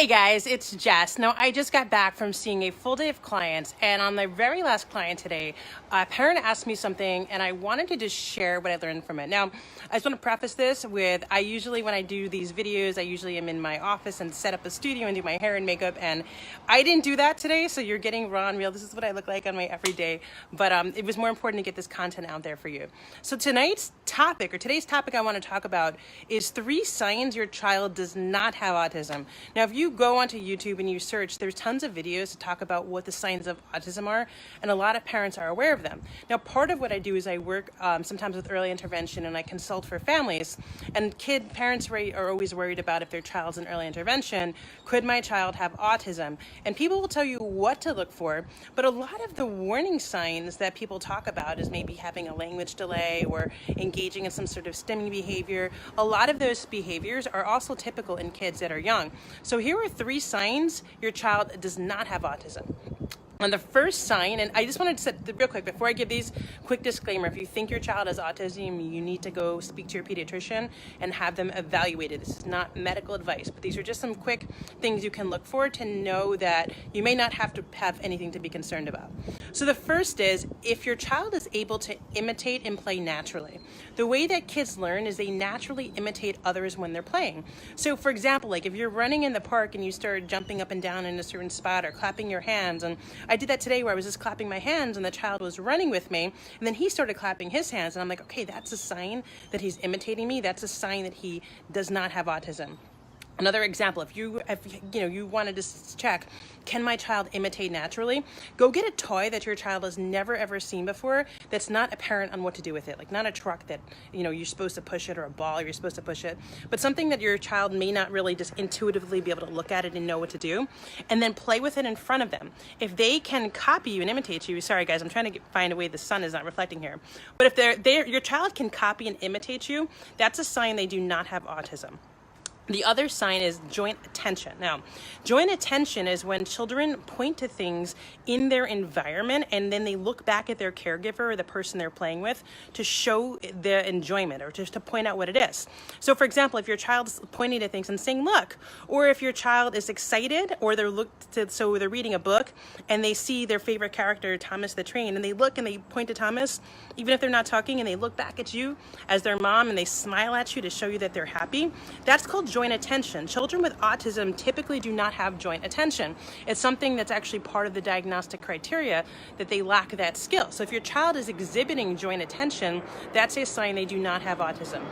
Hey guys, it's Jess. Now, I just got back from seeing a full day of clients, and on the very last client today, a parent asked me something, and I wanted to just share what I learned from it. Now, I just want to preface this with, when I do these videos, I usually am in my office and set up a studio and do my hair and makeup, and I didn't do that today, so you're getting raw and real. This is what I look like on my everyday, but it was more important to get this content out there for you. So today's topic I want to talk about is 3 signs your child does not have autism. Now, if you go onto YouTube and you search, there's tons of videos to talk about what the signs of autism are, and a lot of parents are aware of them. Now, part of what I do is I work sometimes with early intervention, and I consult for families, and parents are always worried about if their child's in early intervention, could my child have autism? And people will tell you what to look for, but a lot of the warning signs that people talk about is maybe having a language delay or engaging in some sort of stimming behavior. A lot of those behaviors are also typical in kids that are young. So here are 3 signs your child does not have autism. And the first sign, and I just wanted to set real quick before I give these, quick disclaimer: if you think your child has autism, you need to go speak to your pediatrician and have them evaluated. This is not medical advice, but these are just some quick things you can look for to know that you may not have to have anything to be concerned about. So the first is, if your child is able to imitate and play naturally. The way that kids learn is they naturally imitate others when they're playing. So for example, like if you're running in the park and you start jumping up and down in a certain spot or clapping your hands, and I did that today where I was just clapping my hands and the child was running with me, and then he started clapping his hands, and I'm like, okay, that's a sign that he's imitating me. That's a sign that he does not have autism. Another example, if you wanted to check, can my child imitate naturally? Go get a toy that your child has never ever seen before that's not apparent on what to do with it. Like not a truck that, you're supposed to push it, or a ball you're supposed to push it, but something that your child may not really just intuitively be able to look at it and know what to do, and then play with it in front of them. If they can copy you and imitate you, sorry guys, I'm trying to find a way the sun is not reflecting here, but if your child can copy and imitate you, that's a sign they do not have autism. The other sign is joint attention. Now, joint attention is when children point to things in their environment and then they look back at their caregiver or the person they're playing with to show their enjoyment or just to point out what it is. So for example, if your child's pointing to things and saying, look, or if your child is excited or they're reading a book and they see their favorite character, Thomas the Train, and they look and they point to Thomas, even if they're not talking, and they look back at you as their mom and they smile at you to show you that they're happy, that's called joint attention. Children with autism typically do not have joint attention. It's something that's actually part of the diagnostic criteria that they lack that skill. So if your child is exhibiting joint attention, that's a sign they do not have autism.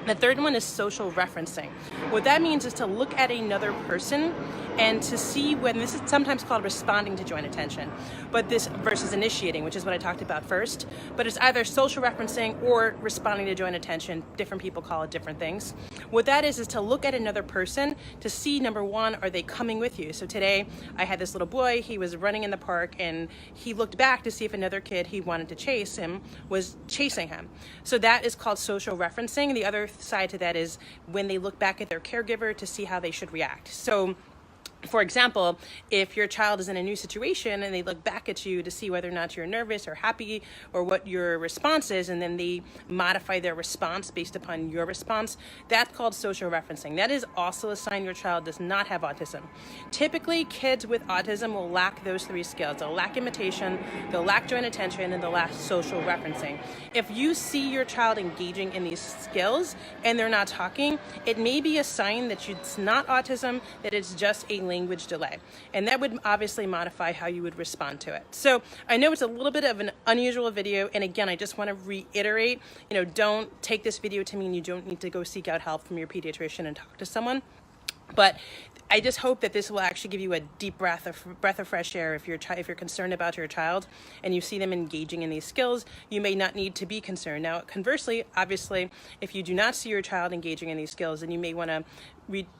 The third one is social referencing. What that means is to look at another person and to see when, this is sometimes called responding to joint attention, but this versus initiating, which is what I talked about first, but it's either social referencing or responding to joint attention. Different people call it different things. What that is to look at another person to see, number one, are they coming with you? So today I had this little boy, he was running in the park and he looked back to see if another kid he wanted to chase him was chasing him. So that is called social referencing. The other side to that is when they look back at their caregiver to see how they should react. So for example, if your child is in a new situation and they look back at you to see whether or not you're nervous or happy or what your response is, and then they modify their response based upon your response, that's called social referencing. That is also a sign your child does not have autism. Typically, kids with autism will lack those 3 skills. They'll lack imitation, they'll lack joint attention, and they'll lack social referencing. If you see your child engaging in these skills and they're not talking, it may be a sign that it's not autism, that it's just a language delay, and that would obviously modify how you would respond to it. So I know it's a little bit of an unusual video, and again, I just want to reiterate, don't take this video to mean you don't need to go seek out help from your pediatrician and talk to someone. But I just hope that this will actually give you a deep breath of fresh air. If you're concerned about your child and you see them engaging in these skills, you may not need to be concerned. Now, conversely, obviously, if you do not see your child engaging in these skills, then you may want to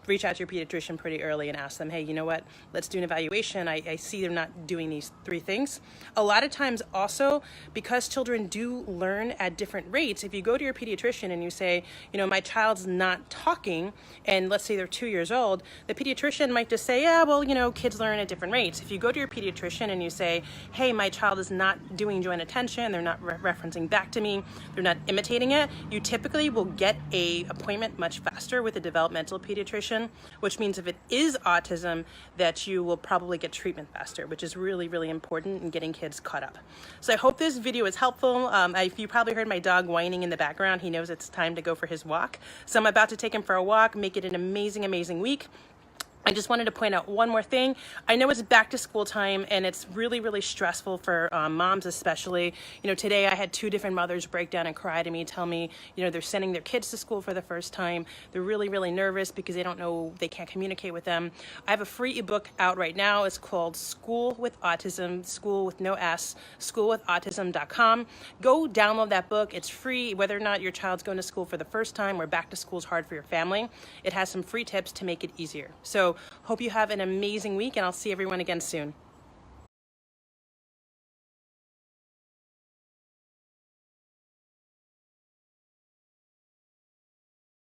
reach out to your pediatrician pretty early and ask them, hey, you know what, let's do an evaluation. I see they're not doing these 3 things. A lot of times also, because children do learn at different rates, if you go to your pediatrician and you say, my child's not talking, and let's say they're 2 years old, the pediatrician might just say, yeah, well, kids learn at different rates. If you go to your pediatrician and you say, hey, my child is not doing joint attention, they're not referencing back to me, they're not imitating it, you typically will get an appointment much faster with a developmental pediatrician pediatrician, which means if it is autism, that you will probably get treatment faster, which is really, really important in getting kids caught up. So I hope this video is helpful. If you probably heard my dog whining in the background, he knows it's time to go for his walk. So I'm about to take him for a walk, make it an amazing, amazing week. I just wanted to point out one more thing. I know it's back to school time and it's really, really stressful for moms especially. You know, today I had 2 different mothers break down and cry to me, tell me, you know, they're sending their kids to school for the first time. They're really, really nervous because they don't know, they can't communicate with them. I have a free ebook out right now. It's called School with Autism, school with no S, schoolwithautism.com. Go download that book. It's free, whether or not your child's going to school for the first time or back to school is hard for your family. It has some free tips to make it easier. So hope you have an amazing week, and I'll see everyone again soon.